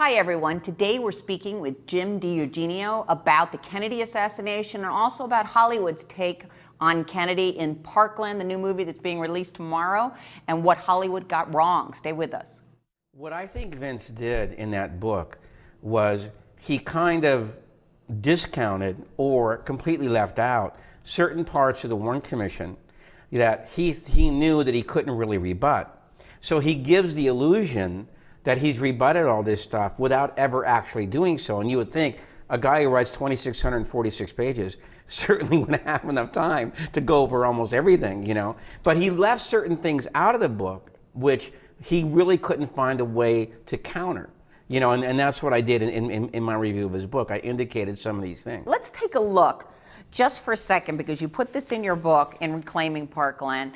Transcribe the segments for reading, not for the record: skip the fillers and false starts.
Hi everyone, today we're speaking with Jim Dieugenio about the Kennedy assassination and also about Hollywood's take on Kennedy in Parkland, the new movie that's being released tomorrow, and what Hollywood got wrong. Stay with us. What I think Vince did in that book was he kind of discounted or completely left out certain parts of the Warren Commission that he knew that he couldn't really rebut. So he gives the illusion that he's rebutted all this stuff without ever actually doing so. And you would think a guy who writes 2,646 pages certainly wouldn't have enough time to go over almost everything, you know. But he left certain things out of the book which he really couldn't find a way to counter. You know, and that's what I did in my review of his book. I indicated some of these things. Let's take a look just for a second, because you put this in your book in Reclaiming Parkland,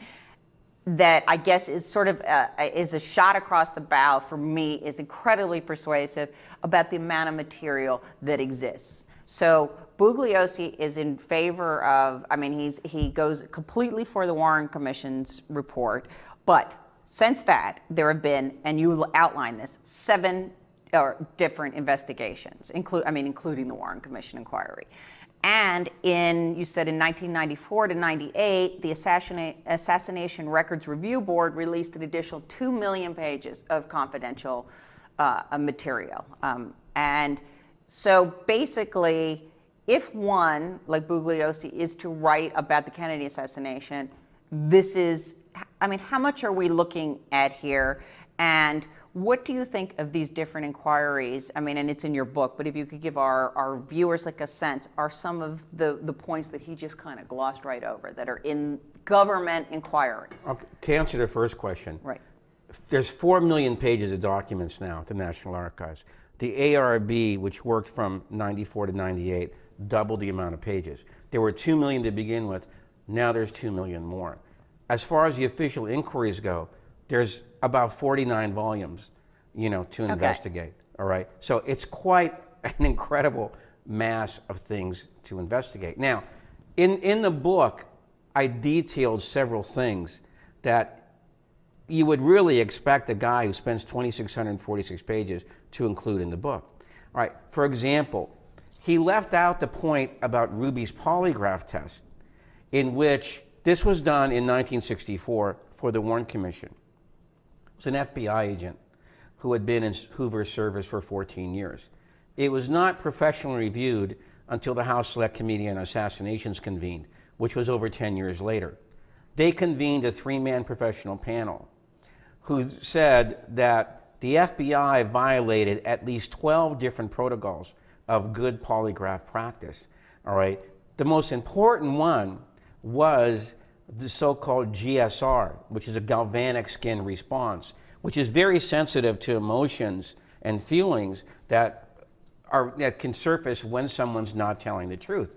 that I guess is sort of is a shot across the bow for me, is incredibly persuasive about the amount of material that exists. So Bugliosis is in favor of, I mean, he goes completely for the Warren Commission's report, but since that, there have been, and you outline this, 7 different investigations, including the Warren Commission inquiry. And you said in 1994 to 98, the Assassination Records Review Board released an additional 2 million pages of confidential material. And so basically, if one, like Bugliosis, is to write about the Kennedy assassination, this is, I mean, how much are we looking at here? And what do you think of these different inquiries? I mean, and it's in your book, but if you could give our viewers like a sense, are some of the points that he just kind of glossed right over that are in government inquiries? Okay. To answer the first question, right. There's 4 million pages of documents now at the National Archives. The ARB, which worked from 94 to 98, doubled the amount of pages. There were 2 million to begin with, now there's 2 million more. As far as the official inquiries go, there's about 49 volumes, you know, to investigate, all right? So it's quite an incredible mass of things to investigate. Now, in the book, I detailed several things that you would really expect a guy who spends 2,646 pages to include in the book. All right, for example, he left out the point about Ruby's polygraph test, in which this was done in 1964 for the Warren Commission. It was an FBI agent who had been in Hoover's service for 14 years. It was not professionally reviewed until the House Select Committee on Assassinations convened, which was over 10 years later. They convened a 3-man professional panel who said that the FBI violated at least 12 different protocols of good polygraph practice, all right? The most important one was the so-called GSR, which is a galvanic skin response, which is very sensitive to emotions and feelings that can surface when someone's not telling the truth.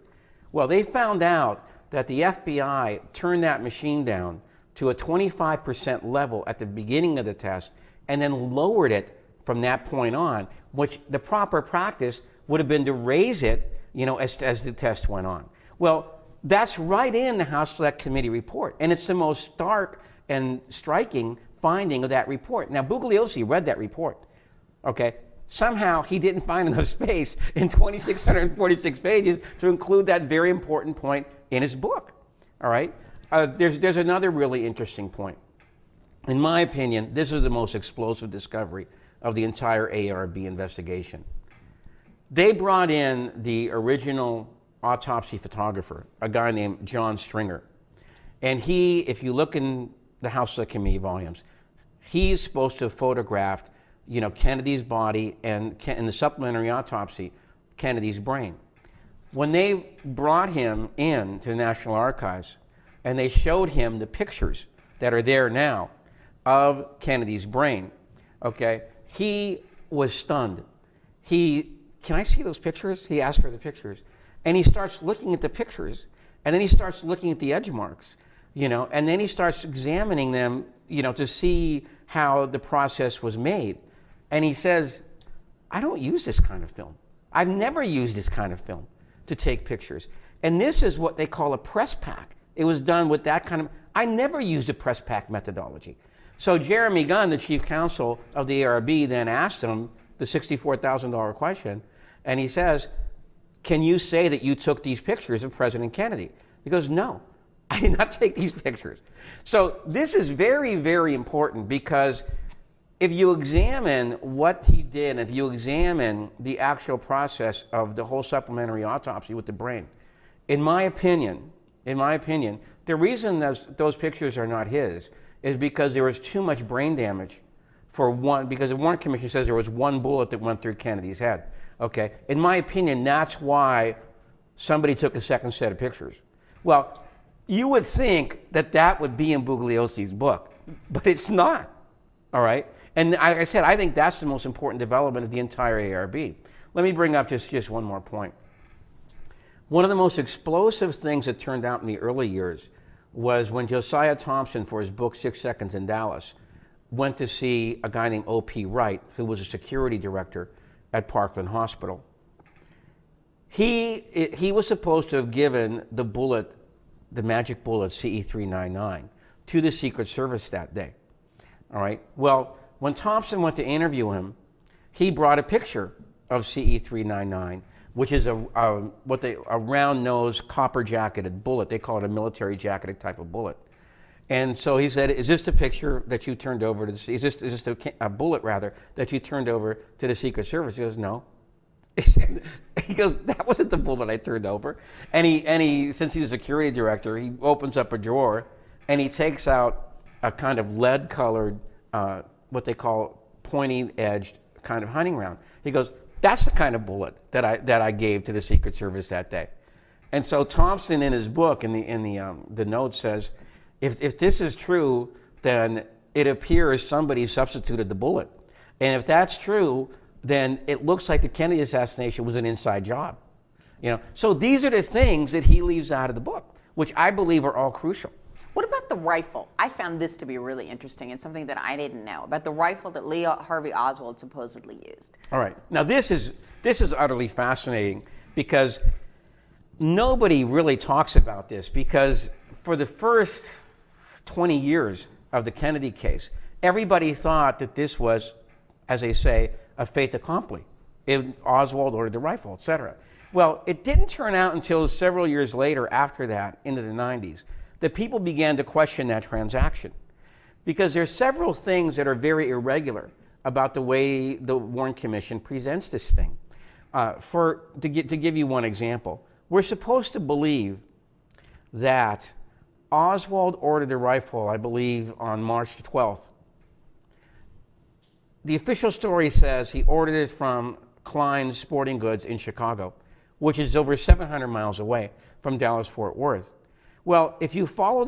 Well, they found out that the FBI turned that machine down to a 25% level at the beginning of the test and then lowered it from that point on, which the proper practice would have been to raise it, you know, as the test went on. Well, that's right in the House Select Committee report, and it's the most stark and striking finding of that report. Now, Bugliosis read that report, okay? Somehow, he didn't find enough space in 2,646 pages to include that very important point in his book, all right? There's another really interesting point. In my opinion, this is the most explosive discovery of the entire ARB investigation. They brought in the original autopsy photographer, a guy named John Stringer. And he, if you look in the House Select Committee volumes, he's supposed to have photographed, you know, Kennedy's body and in the supplementary autopsy, Kennedy's brain. When they brought him in to the National Archives and they showed him the pictures that are there now of Kennedy's brain, okay, he was stunned. Can I see those pictures? He asked for the pictures. And he starts looking at the pictures, and then he starts looking at the edge marks, you know, and then he starts examining them, you know, to see how the process was made. And he says, I don't use this kind of film. I've never used this kind of film to take pictures. And this is what they call a press pack. It was done with that kind of, I never used a press pack methodology. So Jeremy Gunn, the chief counsel of the ARB, then asked him, the $64,000 question, and he says, can you say that you took these pictures of President Kennedy? He goes, no, I did not take these pictures. So this is very, very important, because if you examine what he did, if you examine the actual process of the whole supplementary autopsy with the brain, in my opinion, the reason those pictures are not his is because there was too much brain damage for one, because the Warren Commission says there was one bullet that went through Kennedy's head. Okay, in my opinion, that's why somebody took a second set of pictures. Well, you would think that that would be in Bugliosis' book, but it's not, all right? And like I said, I think that's the most important development of the entire ARB. Let me bring up just one more point. One of the most explosive things that turned out in the early years was when Josiah Thompson, for his book 6 Seconds in Dallas, went to see a guy named O.P. Wright, who was a security director at Parkland Hospital. He was supposed to have given the bullet, the magic bullet CE-399, to the Secret Service that day. All right. Well, when Thompson went to interview him, he brought a picture of CE-399, which is a round-nosed, copper-jacketed bullet. They call it a military jacketed type of bullet. And so he said, is this the picture that you turned over to the, is this a bullet, rather, that you turned over to the Secret Service? He goes, no. He goes, that wasn't the bullet I turned over. And he, since he's a security director, he opens up a drawer and he takes out a kind of lead-colored, what they call pointy-edged kind of hunting round. He goes, that's the kind of bullet that I gave to the Secret Service that day. And so Thompson, in his book, in the note, says, if this is true, then it appears somebody substituted the bullet. And if that's true, then it looks like the Kennedy assassination was an inside job. You know, so these are the things that he leaves out of the book, which I believe are all crucial. What about the rifle? I found this to be really interesting and something that I didn't know about the rifle that Lee Harvey Oswald supposedly used. All right. Now this is utterly fascinating, because nobody really talks about this, because for the first 20 years of the Kennedy case, everybody thought that this was, as they say, a fait accompli. Oswald ordered the rifle, etc. Well, it didn't turn out until several years later, after that, into the 90s, that people began to question that transaction. Because there's several things that are very irregular about the way the Warren Commission presents this thing. To give you one example, we're supposed to believe that Oswald ordered the rifle, I believe, on March 12th. The official story says he ordered it from Klein's Sporting Goods in Chicago, which is over 700 miles away from Dallas-Fort Worth. Well, if you follow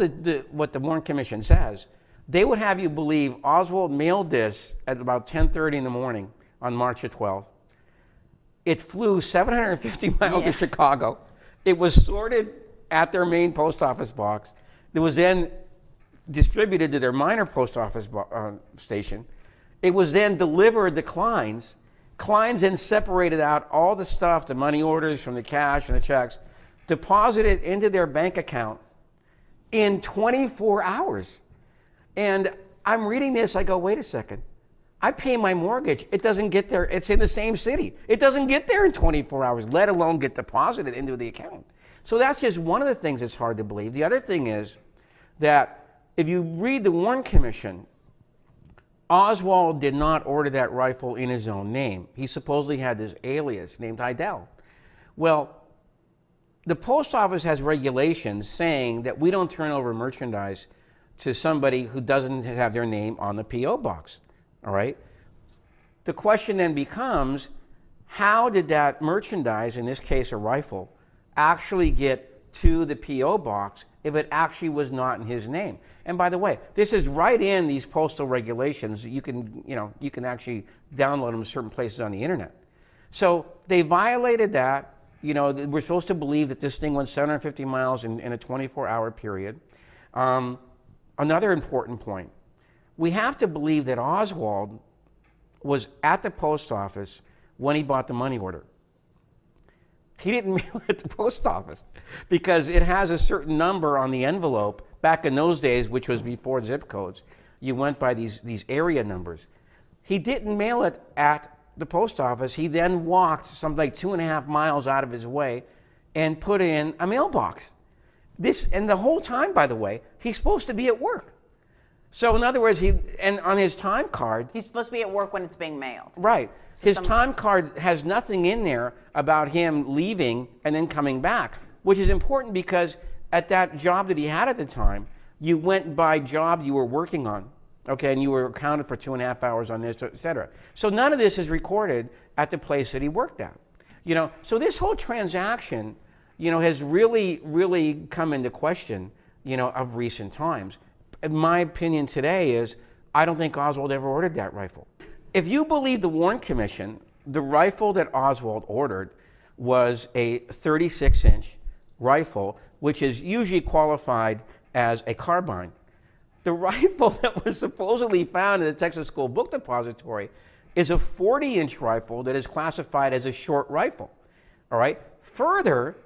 what the Warren Commission says, they would have you believe Oswald mailed this at about 10:30 in the morning on March 12th. It flew 750 miles to Chicago. It was sorted at their main post office box. It was then distributed to their minor post office station. It was then delivered to Klein's. Klein's then separated out all the stuff, the money orders from the cash and the checks, deposited into their bank account in 24 hours. And I'm reading this, I go, wait a second. I pay my mortgage. It doesn't get there. It's in the same city. It doesn't get there in 24 hours, let alone get deposited into the account. So that's just one of the things that's hard to believe. The other thing is that if you read the Warren Commission, Oswald did not order that rifle in his own name. He supposedly had this alias named Heidel. Well, the post office has regulations saying that we don't turn over merchandise to somebody who doesn't have their name on the P.O. box, all right? The question then becomes, how did that merchandise, in this case a rifle, actually get to the P.O. box if it actually was not in his name? And by the way, this is right in these postal regulations. You can actually download them to certain places on the internet. So they violated that. You know, we're supposed to believe that this thing went 750 miles in a 24-hour period. Another important point, we have to believe that Oswald was at the post office when he bought the money order. He didn't mail it at the post office because it has a certain number on the envelope. Back in those days, which was before zip codes, you went by these area numbers. He didn't mail it at the post office, he then walked something like 2.5 miles out of his way and put in a mailbox. And the whole time, by the way, he's supposed to be at work. So in other words, and on his time card, he's supposed to be at work when it's being mailed. Right. So his time card has nothing in there about him leaving and then coming back, which is important because at that job that he had at the time, you went by job you were working on, okay, and you were accounted for 2.5 hours on this, et cetera. So none of this is recorded at the place that he worked at. So this whole transaction, has really, really come into question, of recent times. My opinion today is I don't think Oswald ever ordered that rifle. If you believe the Warren Commission, the rifle that Oswald ordered was a 36-inch rifle, which is usually qualified as a carbine. The rifle that was supposedly found in the Texas School Book Depository is a 40-inch rifle that is classified as a short rifle. All right. Further,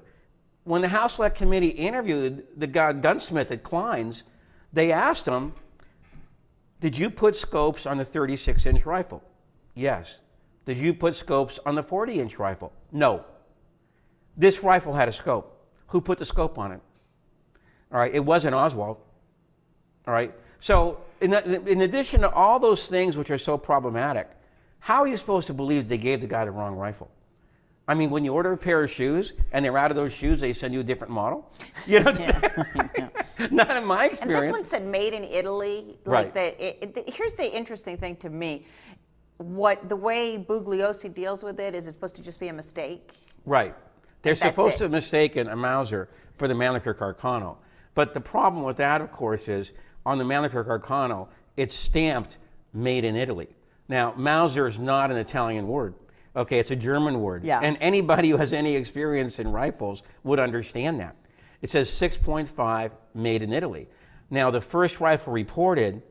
when the House Select Committee interviewed the gunsmith at Klein's, they asked him, did you put scopes on the 36-inch rifle? Yes. Did you put scopes on the 40-inch rifle? No. This rifle had a scope. Who put the scope on it? All right, it wasn't Oswald. All right, so in addition to all those things which are so problematic, how are you supposed to believe they gave the guy the wrong rifle? I mean, when you order a pair of shoes and they're out of those shoes, they send you a different model? Not in my experience. And this one said made in Italy. Right. Here's the interesting thing to me. The way Bugliosi deals with it is it's supposed to just be a mistake. Right. They're supposed to have mistaken a Mauser for the Mannlicher Carcano. But the problem with that, of course, is on the Mannlicher Carcano, it's stamped made in Italy. Now, Mauser is not an Italian word. Okay, it's a German word. Yeah. And anybody who has any experience in rifles would understand that. It says 6.5 made in Italy. Now, the first rifle reported,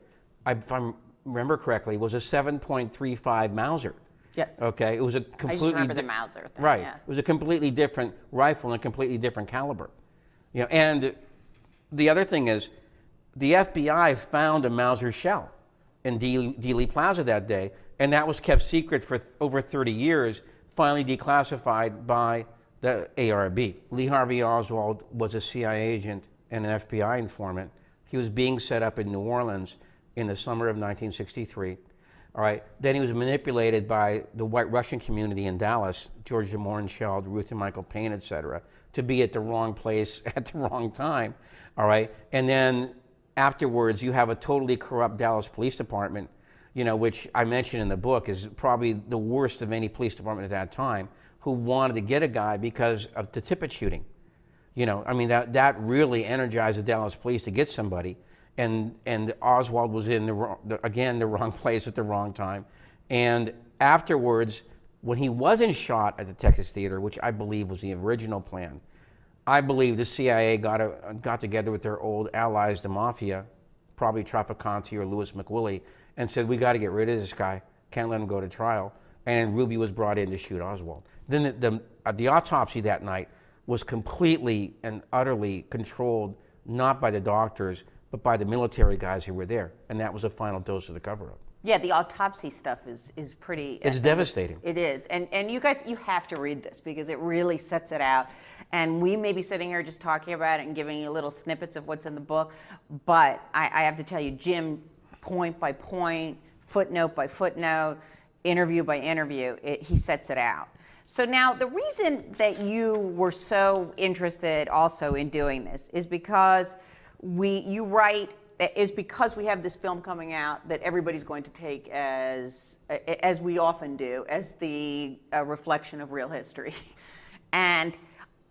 if I remember correctly, was a 7.35 Mauser. Yes. Okay, it was a completely... I just remember the Mauser thing. Right. Yeah. It was a completely different rifle and a completely different caliber. And the other thing is, the FBI found a Mauser shell in Dealey Plaza that day, and that was kept secret for over 30 years, finally declassified by the ARB. Lee Harvey Oswald was a CIA agent and an FBI informant. He was being set up in New Orleans in the summer of 1963. All right. Then he was manipulated by the white Russian community in Dallas, Georgia Morgenscheld, Ruth and Michael Payne, et cetera, to be at the wrong place at the wrong time. All right. And then afterwards, you have a totally corrupt Dallas Police Department, which I mentioned in the book is probably the worst of any police department at that time, who wanted to get a guy because of the Tippit shooting. I mean, that really energized the Dallas police to get somebody. And Oswald was in the wrong place at the wrong time. And afterwards, when he wasn't shot at the Texas Theater, which I believe was the original plan, I believe the CIA got together with their old allies, the Mafia, probably Trafficante or Louis McWillie, and said, we got to get rid of this guy, can't let him go to trial. And Ruby was brought in to shoot Oswald. Then the autopsy that night was completely and utterly controlled, not by the doctors, but by the military guys who were there. And that was the final dose of the cover-up. Yeah, the autopsy stuff is pretty... It's devastating. It is. And you guys, you have to read this because it really sets it out. And we may be sitting here just talking about it and giving you little snippets of what's in the book. But I have to tell you, Jim, point by point, footnote by footnote, interview by interview, he sets it out. So now the reason that you were so interested also in doing this is because you write, is because we have this film coming out that everybody's going to take as we often do, as the reflection of real history. And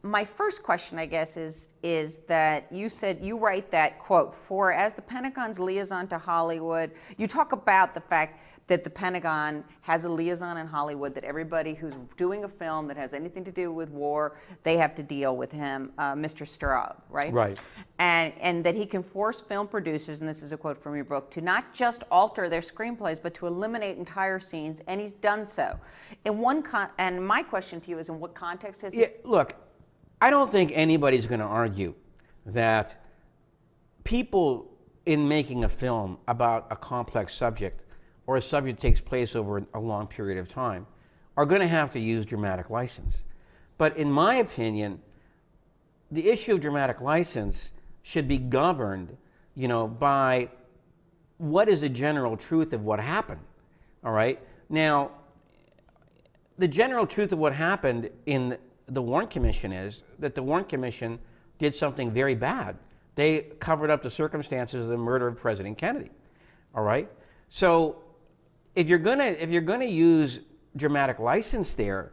my first question, I guess, is that you said you write that, quote, for as the Pentagon's liaison to Hollywood, you talk about the fact that the Pentagon has a liaison in Hollywood, that everybody who's doing a film that has anything to do with war, they have to deal with him, Mr. Straub, right? Right. And that he can force film producers, and this is a quote from your book, to not just alter their screenplays, but to eliminate entire scenes, and he's done so. And my question to you is, in what context has he? Yeah, look, I don't think anybody's going to argue that people in making a film about a complex subject or a subject takes place over a long period of time are going to have to use dramatic license. But in my opinion, the issue of dramatic license should be governed, by what is the general truth of what happened, all right? Now, the general truth of what happened in the Warren Commission is that the Warren Commission did something very bad. They covered up the circumstances of the murder of President Kennedy, all right? So if you're gonna use dramatic license there,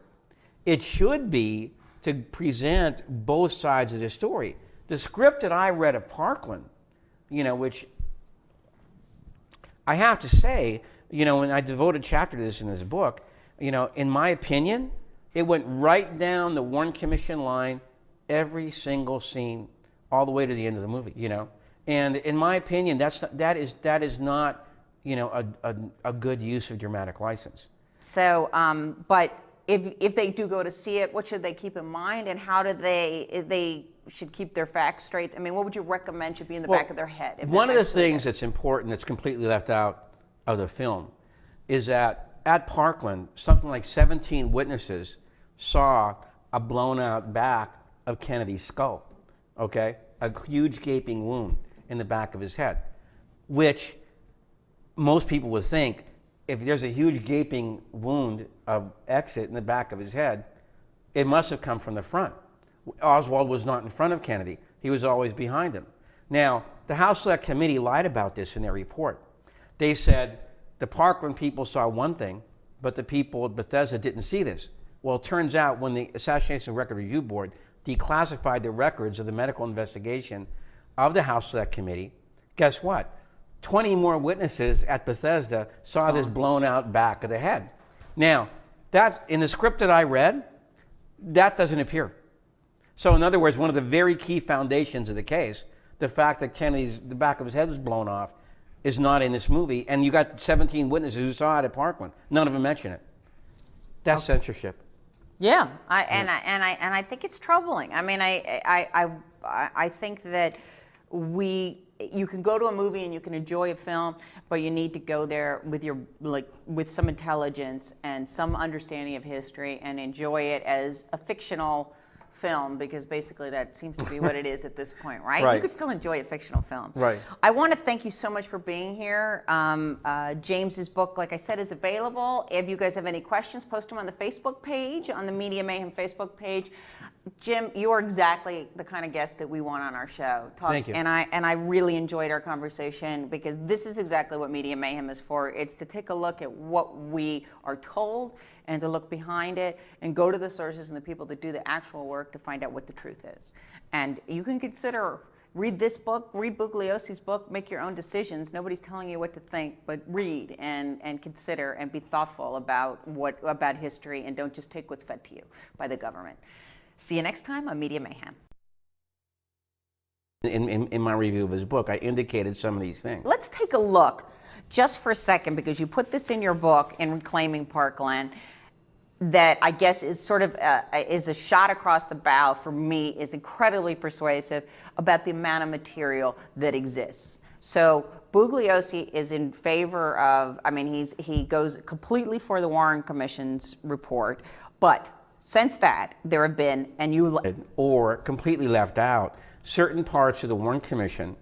it should be to present both sides of the story. The script that I read of Parkland, which I have to say, and I devoted a chapter to this in this book, in my opinion, it went right down the Warren Commission line, every single scene, all the way to the end of the movie, And in my opinion, that is not, a good use of dramatic license. So, but if they do go to see it, what should they keep in mind, and how do they should keep their facts straight? I mean, what would you recommend should be in the back of their head? One of the things that's important that's completely left out of the film is that at Parkland, something like 17 witnesses saw a blown out back of Kennedy's skull, okay? A huge gaping wound in the back of his head, which most people would think, if there's a huge gaping wound of exit in the back of his head, it must have come from the front. Oswald was not in front of Kennedy. He was always behind him. Now, the House Select Committee lied about this in their report. They said the Parkland people saw one thing, but the people at Bethesda didn't see this. Well, it turns out when the Assassination Record Review Board declassified the records of the medical investigation of the House Select Committee, guess what? 20 more witnesses at Bethesda saw this blown out back of the head. Now, that's in the script that I read, that doesn't appear. So in other words, one of the very key foundations of the case, the fact that the back of his head was blown off, is not in this movie, and you got 17 witnesses who saw it at Parkland. None of them mention it. That's censorship. Yeah, and I think it's troubling. I mean, I think that you can go to a movie and you can enjoy a film, but you need to go there with some intelligence and some understanding of history and enjoy it as a fictional film, because basically that seems to be what it is at this point, right? Right. You can still enjoy a fictional film. Right. I want to thank you so much for being here. James's book, like I said, is available. If you guys have any questions, post them on the Facebook page, on the Media Mayhem Facebook page. Jim, you're exactly the kind of guest that we want on our show. Thank you. And I really enjoyed our conversation, because this is exactly what Media Mayhem is for. It's to take a look at what we are told and to look behind it and go to the sources and the people that do the actual work to find out what the truth is. And you can read this book, read Bugliosis' book, make your own decisions. Nobody's telling you what to think, but read and consider and be thoughtful about history, and don't just take what's fed to you by the government. See you next time on Media Mayhem. In my review of his book, I indicated some of these things. Let's take a look just for a second, because you put this in your book in Reclaiming Parkland, that I guess is sort of is a shot across the bow for me, is incredibly persuasive about the amount of material that exists. So Bugliosi is in favor of, I mean, he goes completely for the Warren Commission's report, but since that, there have been, or completely left out certain parts of the Warren Commission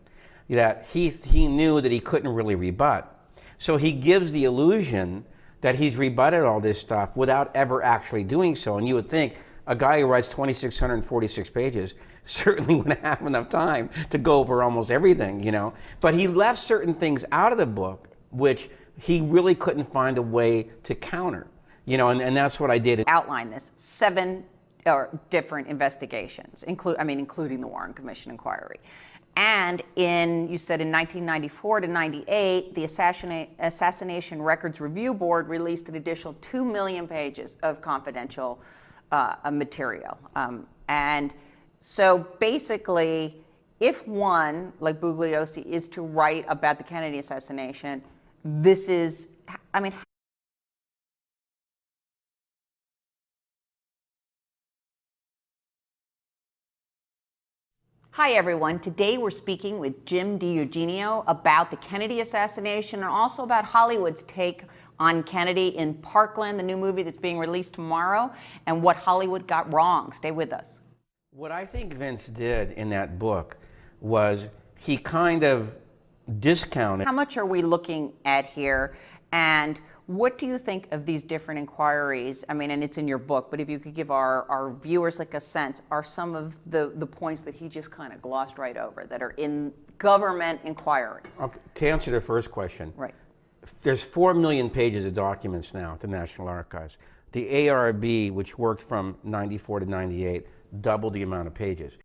that he knew that he couldn't really rebut. So he gives the illusion that he's rebutted all this stuff without ever actually doing so. And you would think a guy who writes 2,646 pages certainly wouldn't have enough time to go over almost everything, But he left certain things out of the book, which he really couldn't find a way to counter. And that's what I did. Outline this 7 different investigations, including the Warren Commission inquiry. And you said in 1994 to 98, the Assassination Records Review Board released an additional 2 million pages of confidential material. And so basically, if one, like Bugliosi, is to write about the Kennedy assassination, this is, Hi everyone, today we're speaking with Jim Dieugenio about the Kennedy assassination and also about Hollywood's take on Kennedy in Parkland, the new movie that's being released tomorrow, and what Hollywood got wrong. Stay with us. What I think Vince did in that book was he kind of discounted. How much are we looking at here, and what do you think of these different inquiries? I mean, and it's in your book, but if you could give our viewers like a sense, are some of the points that he just kind of glossed right over that are in government inquiries? Okay, to answer the first question, Right. There's 4 million pages of documents now at the National Archives. The ARB, which worked from 94 to 98, doubled the amount of pages.